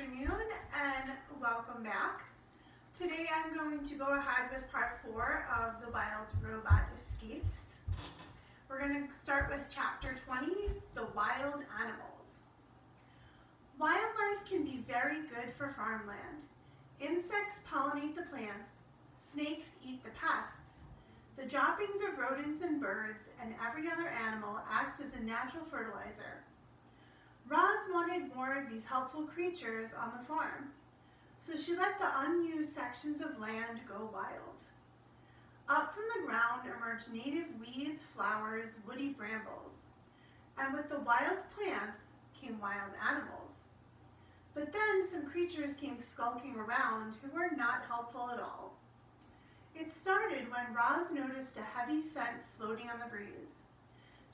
afternoon and welcome back. Today I'm going to go ahead with part 4 of the Wild Robot Escapes. We're going to start with chapter 20, the wild animals. Wildlife can be very good for farmland. Insects pollinate the plants, snakes eat the pests. The droppings of rodents and birds and every other animal act as a natural fertilizer. Roz wanted more of these helpful creatures on the farm, so she let the unused sections of land go wild. Up from the ground emerged native weeds, flowers, woody brambles, and with the wild plants came wild animals. But then some creatures came skulking around who were not helpful at all. It started when Roz noticed a heavy scent floating on the breeze.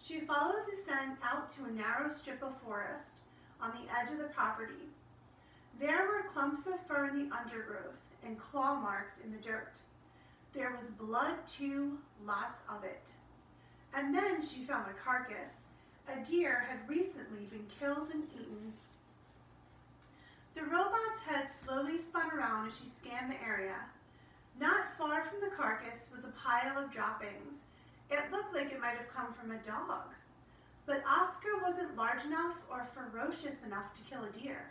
She followed the scent out to a narrow strip of forest on the edge of the property. There were clumps of fur in the undergrowth and claw marks in the dirt. There was blood too, lots of it. And then she found the carcass. A deer had recently been killed and eaten. The robot's head slowly spun around as she scanned the area. Not far from the carcass was a pile of droppings. It looked like it might have come from a dog. But Oscar wasn't large enough or ferocious enough to kill a deer.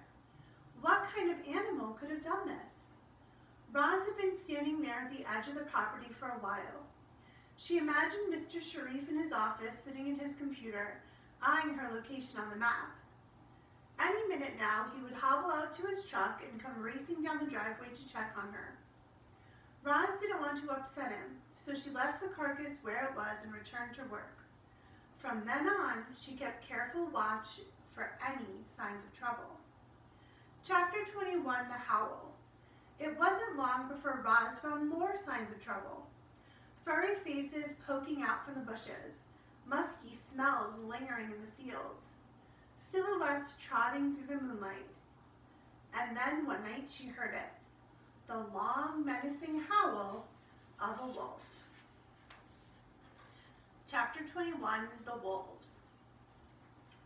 What kind of animal could have done this? Roz had been standing there at the edge of the property for a while. She imagined Mr. Sharif in his office, sitting at his computer, eyeing her location on the map. Any minute now, he would hobble out to his truck and come racing down the driveway to check on her. Roz didn't want to upset him, so she left the carcass where it was and returned to work. From then on, she kept careful watch for any signs of trouble. Chapter 21, The Howl. It wasn't long before Roz found more signs of trouble. Furry faces poking out from the bushes, musky smells lingering in the fields, silhouettes trotting through the moonlight. And then one night she heard it. The long, menacing howl of a wolf. Chapter 21, The Wolves.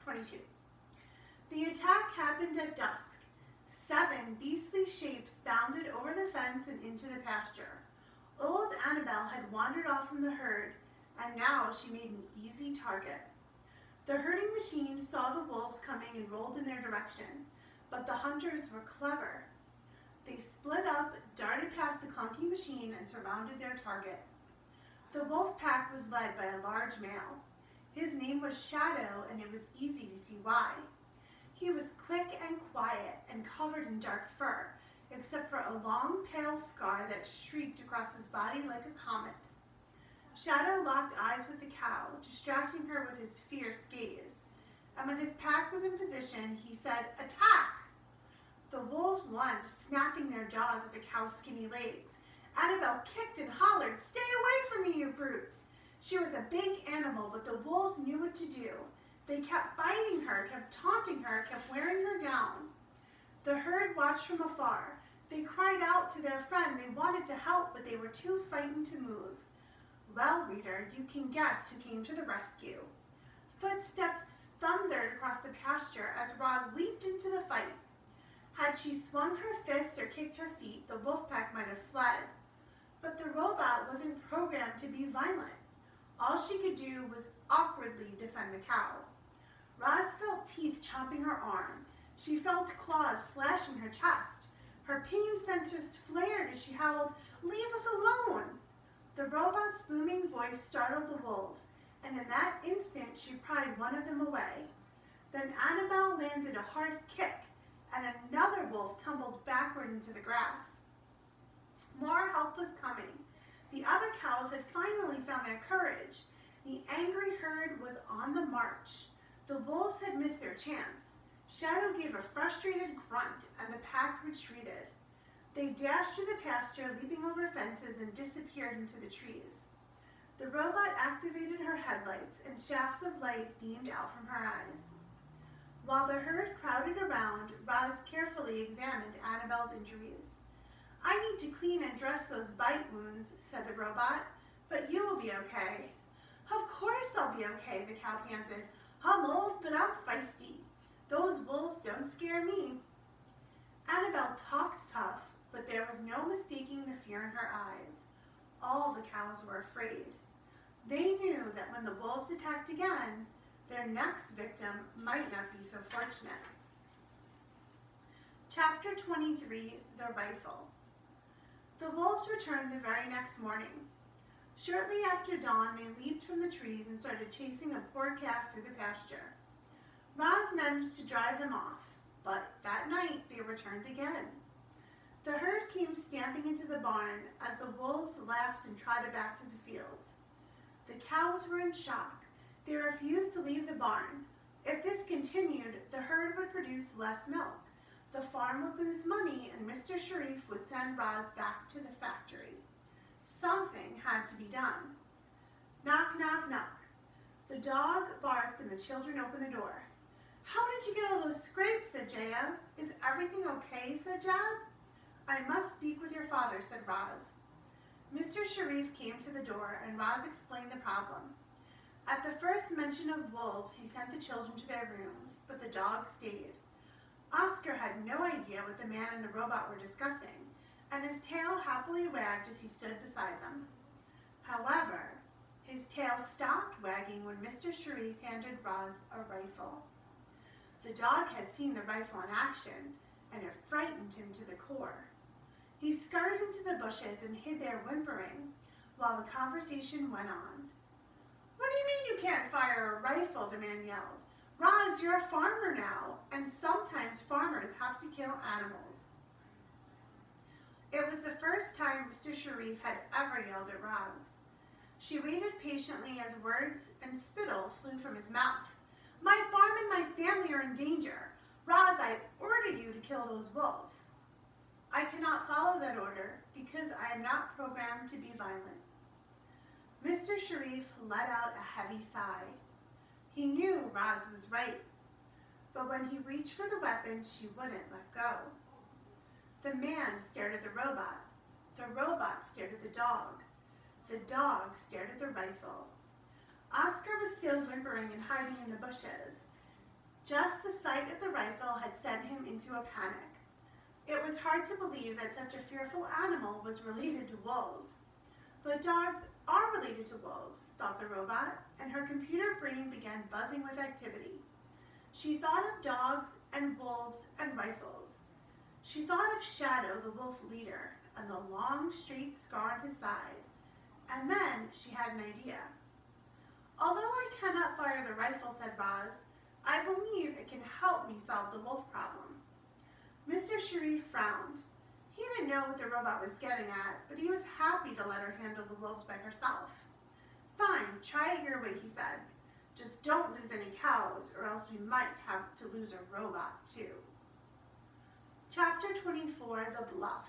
22. The attack happened at dusk. 7 beastly shapes bounded over the fence and into the pasture. Old Annabelle had wandered off from the herd, and now she made an easy target. The herding machine saw the wolves coming and rolled in their direction, but the hunters were clever. They split up, darted past the clunky machine, and surrounded their target. The wolf pack was led by a large male. His name was Shadow, and it was easy to see why. He was quick and quiet and covered in dark fur, except for a long, pale scar that streaked across his body like a comet. Shadow locked eyes with the cow, distracting her with his fierce gaze. And when his pack was in position, he said, "Attack!" The wolves lunged, snapping their jaws at the cow's skinny legs. Annabelle kicked and hollered, "Stay away from me, you brutes!" She was a big animal, but the wolves knew what to do. They kept biting her, kept taunting her, kept wearing her down. The herd watched from afar. They cried out to their friend. They wanted to help, but they were too frightened to move. Well, reader, you can guess who came to the rescue. Footsteps thundered across the pasture as Roz leaped into the fight. Had she swung her fists or kicked her feet, the wolf pack might have fled. But the robot wasn't programmed to be violent. All she could do was awkwardly defend the cow. Roz felt teeth chomping her arm. She felt claws slashing her chest. Her pain sensors flared as she howled, "Leave us alone!" The robot's booming voice startled the wolves, and in that instant she pried one of them away. Then Annabelle landed a hard kick, and another wolf tumbled backward into the grass. More help was coming. The other cows had finally found their courage. The angry herd was on the march. The wolves had missed their chance. Shadow gave a frustrated grunt, and the pack retreated. They dashed through the pasture, leaping over fences, and disappeared into the trees. The robot activated her headlights, and shafts of light beamed out from her eyes. While the herd crowded around, Roz carefully examined Annabelle's injuries. "I need to clean and dress those bite wounds," said the robot, "but you will be okay." "Of course I'll be okay," the cow panted. "I'm old, but I'm feisty. Those wolves don't scare me." cow talks tough, but there was no mistaking the fear in her eyes. All the cows were afraid. They knew that when the wolves attacked again, their next victim might not be so fortunate. Chapter 23, The Rifle. The wolves returned the very next morning. Shortly after dawn, they leaped from the trees and started chasing a poor calf through the pasture. Roz managed to drive them off, but that night they returned again. The herd came stamping into the barn as the wolves laughed and trotted back to the fields. The cows were in shock. They refused to leave the barn. If this continued, the herd would produce less milk. The farm would lose money, and Mr. Sharif would send Roz back to the factory. Something had to be done. Knock, knock, knock. The dog barked and the children opened the door. "How did you get all those scrapes?" said Jaya. "Is everything okay?" said Jad. "I must speak with your father," said Roz. Mr. Sharif came to the door and Roz explained the problem. At the first mention of wolves, he sent the children to their rooms, but the dog stayed. Oscar had no idea what the man and the robot were discussing, and his tail happily wagged as he stood beside them. However, his tail stopped wagging when Mr. Sharif handed Roz a rifle. The dog had seen the rifle in action, and it frightened him to the core. He scurried into the bushes and hid there whimpering, while the conversation went on. "What do you mean you can't fire a rifle?" the man yelled. "Roz, you're a farmer now, and sometimes farmers have to kill animals." It was the first time Mr. Sharif had ever yelled at Roz. She waited patiently as words and spittle flew from his mouth. "My farm and my family are in danger. Roz, I order you to kill those wolves." "I cannot follow that order because I am not programmed to be violent." Mr. Sharif let out a heavy sigh. He knew Roz was right, but when he reached for the weapon, she wouldn't let go. The man stared at the robot. The robot stared at the dog. The dog stared at the rifle. Oscar was still whimpering and hiding in the bushes. Just the sight of the rifle had sent him into a panic. It was hard to believe that such a fearful animal was related to wolves. But dogs are related to wolves, thought the robot, and her computer brain began buzzing with activity. She thought of dogs and wolves and rifles. She thought of Shadow, the wolf leader, and the long, straight scar on his side. And then she had an idea. "Although I cannot fire the rifle," said Roz, "I believe it can help me solve the wolf problem." Mr. Sharif frowned. He didn't know what the robot was getting at, but he was happy to let her handle the wolves by herself. "Fine, try it your way," he said. "Just don't lose any cows, or else we might have to lose a robot too." Chapter 24, The Bluff.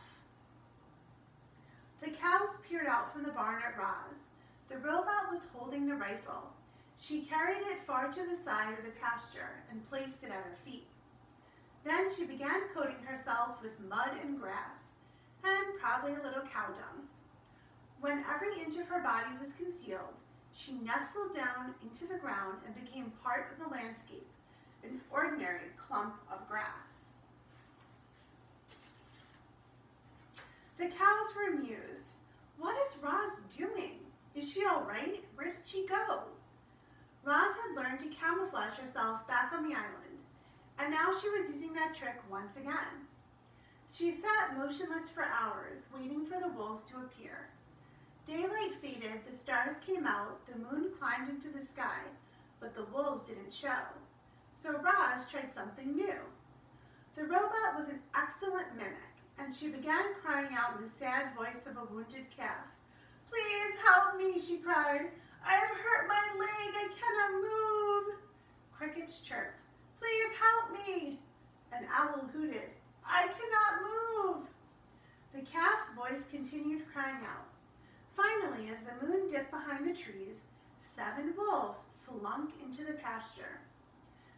The cows peered out from the barn at Roz. The robot was holding the rifle. She carried it far to the side of the pasture and placed it at her feet. Then she began coating herself with mud and grass, and probably a little cow dung. When every inch of her body was concealed, she nestled down into the ground and became part of the landscape, an ordinary clump of grass. The cows were amused. "What is Roz doing? Is she all right? Where did she go?" Roz had learned to camouflage herself back on the island, and now she was using that trick once again. She sat motionless for hours, waiting for the wolves to appear. Daylight faded, the stars came out, the moon climbed into the sky, but the wolves didn't show. So Roz tried something new. The robot was an excellent mimic, and she began crying out in the sad voice of a wounded calf. "Please help me," she cried. "I have hurt my leg, I cannot move." Crickets chirped. "Please help me." An owl hooted. "I cannot move." The calf's voice continued crying out. Finally, as the moon dipped behind the trees, 7 wolves slunk into the pasture.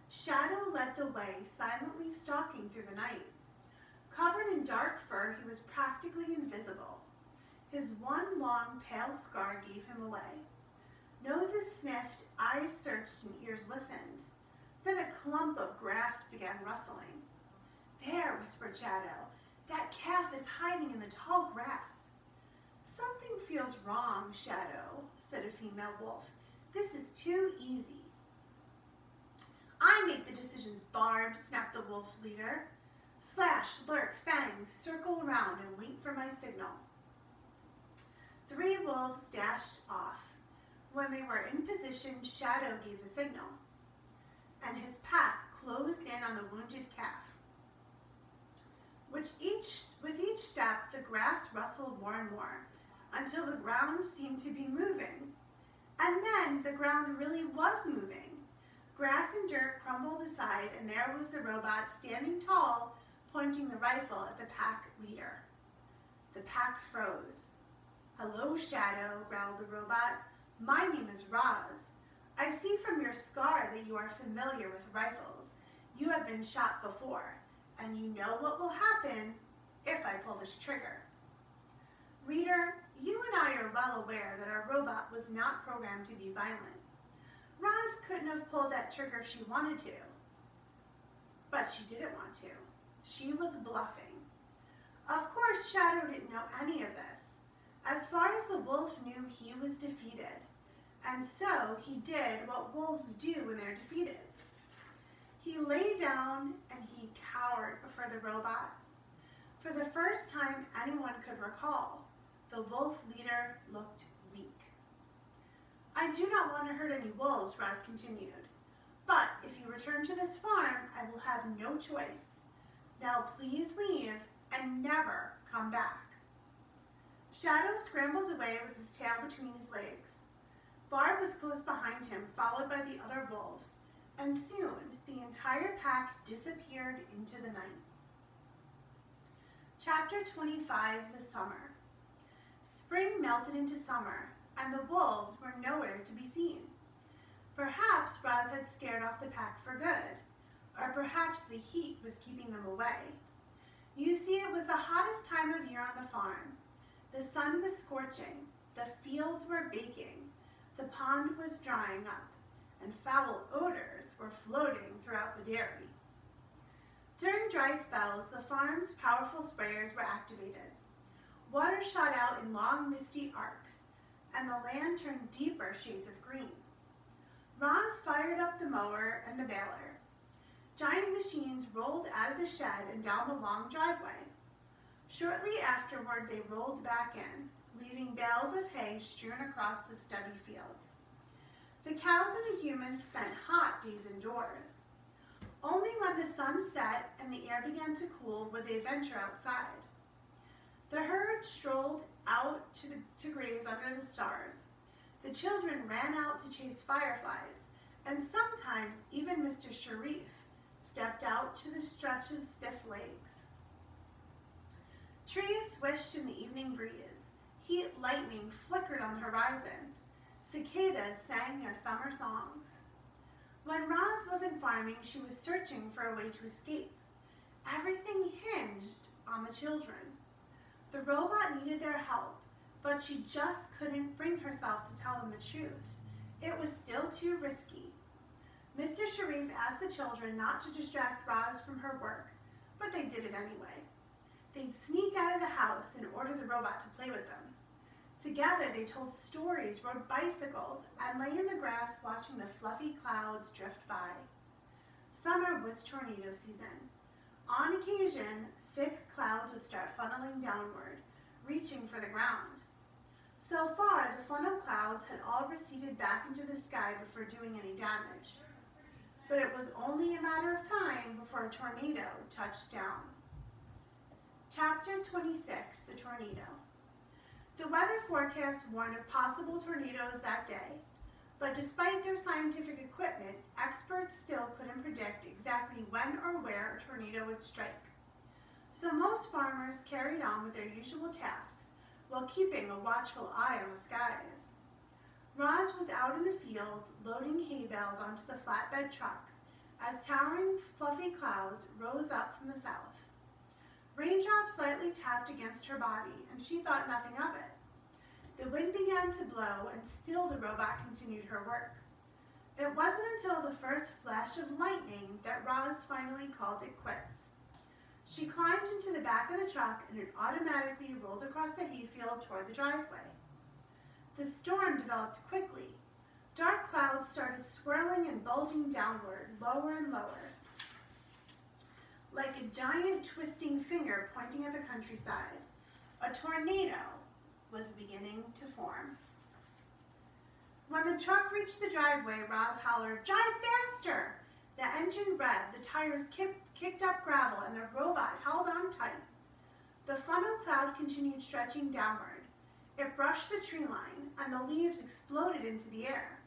Shadow led the way, silently stalking through the night. Covered in dark fur, he was practically invisible. His one long, pale scar gave him away. Noses sniffed, eyes searched, and ears listened. Then a clump of grass began rustling. "There," whispered Shadow. That calf is hiding in the tall grass. Something feels wrong, Shadow, said a female wolf. This is too easy. I make the decisions, Barb, snapped the wolf leader. Slash, lurk, fang, circle around and wait for my signal. 3 wolves dashed off. When they were in position, Shadow gave the signal, and his pack closed in on the wounded calf. With each step, the grass rustled more and more, until the ground seemed to be moving. And then the ground really was moving. Grass and dirt crumbled aside, and there was the robot standing tall, pointing the rifle at the pack leader. The pack froze. Hello, Shadow, growled the robot. My name is Roz. I see from your scar that you are familiar with rifles. You have been shot before, and you know what will happen if I pull this trigger. Reader, you and I are well aware that our robot was not programmed to be violent. Roz couldn't have pulled that trigger if she wanted to, but she didn't want to. She was bluffing. Of course, Shadow didn't know any of this. As far as the wolf knew, he was defeated, and so he did what wolves do when they're defeated. He lay down and he cowered before the robot. For the first time anyone could recall, the wolf leader looked weak. I do not want to hurt any wolves, Roz continued, but if you return to this farm, I will have no choice. Now please leave and never come back. Shadow scrambled away with his tail between his legs. Barb was close behind him, followed by the other wolves, and soon the entire pack disappeared into the night. Chapter 25, The Summer. Spring melted into summer, and the wolves were nowhere to be seen. Perhaps Roz had scared off the pack for good, or perhaps the heat was keeping them away. You see, it was the hottest time of year on the farm. The sun was scorching, the fields were baking, the pond was drying up, and foul odors were floating throughout the dairy. During dry spells, the farm's powerful sprayers were activated. Water shot out in long, misty arcs, and the land turned deeper shades of green. Roz fired up the mower and the baler. Giant machines rolled out of the shed and down the long driveway. Shortly afterward, they rolled back in, leaving bales of hay strewn across the stubby fields. The cows and the humans spent hot days indoors. Only when the sun set and the air began to cool would they venture outside. The herd strolled out to graze under the stars. The children ran out to chase fireflies, and sometimes even Mr. Sharif stepped out to stretch his stiff legs. Trees swished in the evening breeze. Heat lightning flickered on the horizon. Cicadas sang their summer songs. When Roz wasn't farming, she was searching for a way to escape. Everything hinged on the children. The robot needed their help, but she just couldn't bring herself to tell them the truth. It was still too risky. Mr. Sharif asked the children not to distract Roz from her work, but they did it anyway. They'd sneak out of the house and order the robot to play with them. Together, they told stories, rode bicycles, and lay in the grass watching the fluffy clouds drift by. Summer was tornado season. On occasion, thick clouds would start funneling downward, reaching for the ground. So far, the funnel clouds had all receded back into the sky before doing any damage. But it was only a matter of time before a tornado touched down. Chapter 26, The Tornado. The weather forecast warned of possible tornadoes that day, but despite their scientific equipment, experts still couldn't predict exactly when or where a tornado would strike. So most farmers carried on with their usual tasks while keeping a watchful eye on the skies. Roz was out in the fields loading hay bales onto the flatbed truck as towering fluffy clouds rose up from the south. Raindrops lightly tapped against her body, and she thought nothing of it. The wind began to blow, and still the robot continued her work. It wasn't until the first flash of lightning that Roz finally called it quits. She climbed into the back of the truck and it automatically rolled across the hayfield toward the driveway. The storm developed quickly. Dark clouds started swirling and bulging downward, lower and lower, like a giant twisting finger pointing at the countryside. A tornado was beginning to form. When the truck reached the driveway, Roz hollered, "Drive faster!" The engine revved, the tires kicked up gravel, and the robot held on tight. The funnel cloud continued stretching downward. It brushed the tree line, and the leaves exploded into the air.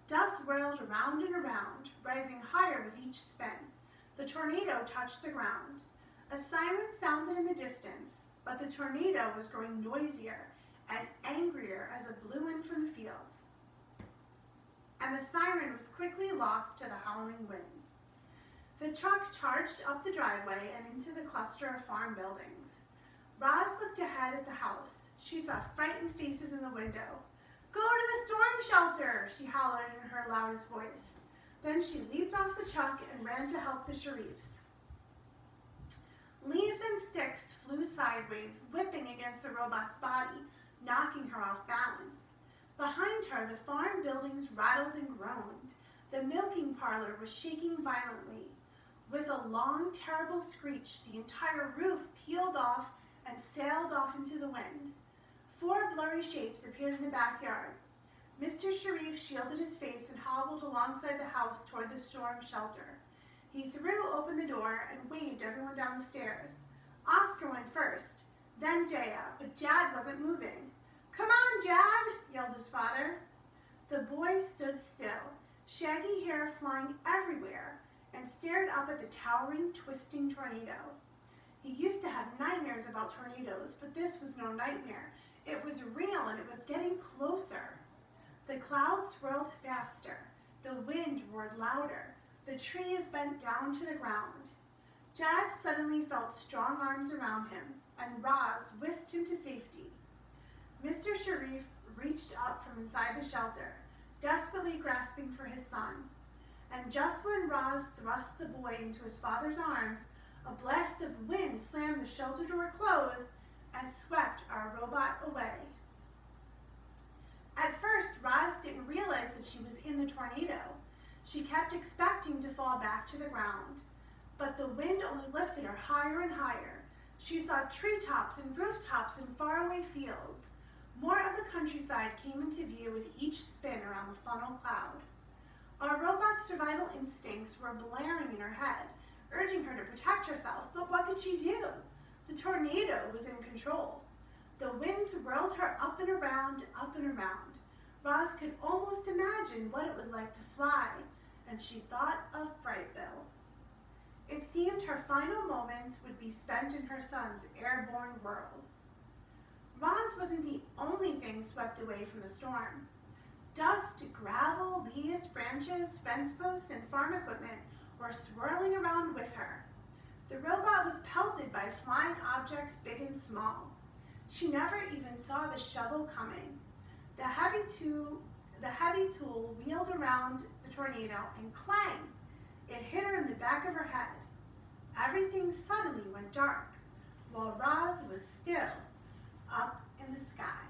Dust whirled around and around, rising higher with each spin. The tornado touched the ground. A siren sounded in the distance, but the tornado was growing noisier and angrier as it blew in from the fields. And the siren was quickly lost to the howling winds. The truck charged up the driveway and into the cluster of farm buildings. Roz looked ahead at the house. She saw frightened faces in the window. "Go to the storm shelter," she hollered in her loudest voice. Then she leaped off the truck and ran to help the Sharifs. Leaves and sticks flew sideways, whipping against the robot's body, knocking her off balance. Behind her, the farm buildings rattled and groaned. The milking parlor was shaking violently. With a long, terrible screech, the entire roof peeled off and sailed off into the wind. 4 blurry shapes appeared in the backyard. Mr. Sharif shielded his face and hobbled alongside the house toward the storm shelter. He threw open the door and waved everyone down the stairs. Oscar went first, then Jaya, but Jad wasn't moving. "Come on, Jad," yelled his father. The boy stood still, shaggy hair flying everywhere, and stared up at the towering, twisting tornado. He used to have nightmares about tornadoes, but this was no nightmare. It was real, and it was getting closer. The clouds swirled faster. The wind roared louder. The trees bent down to the ground. Jad suddenly felt strong arms around him, and Roz whisked him to safety. Mr. Sharif reached up from inside the shelter, desperately grasping for his son. And just when Roz thrust the boy into his father's arms, a blast of wind slammed the shelter door closed and swept our robot away. At first, Roz didn't realize that she was in the tornado. She kept expecting to fall back to the ground, but the wind only lifted her higher and higher. She saw treetops and rooftops and faraway fields. More of the countryside came into view with each spin around the funnel cloud. Our robot's survival instincts were blaring in her head, urging her to protect herself, but what could she do? The tornado was in control. The winds whirled her up and around, up and around. Roz could almost imagine what it was like to fly, and she thought of Brightbill. It seemed her final moments would be spent in her son's airborne world. Roz wasn't the only thing swept away from the storm. Dust, gravel, leaves, branches, fence posts, and farm equipment were swirling around with her. The robot was pelted by flying objects big and small. She never even saw the shovel coming. The heavy tool wheeled around the tornado and clang! It hit her in the back of her head. Everything suddenly went dark, while Roz was still up in the sky.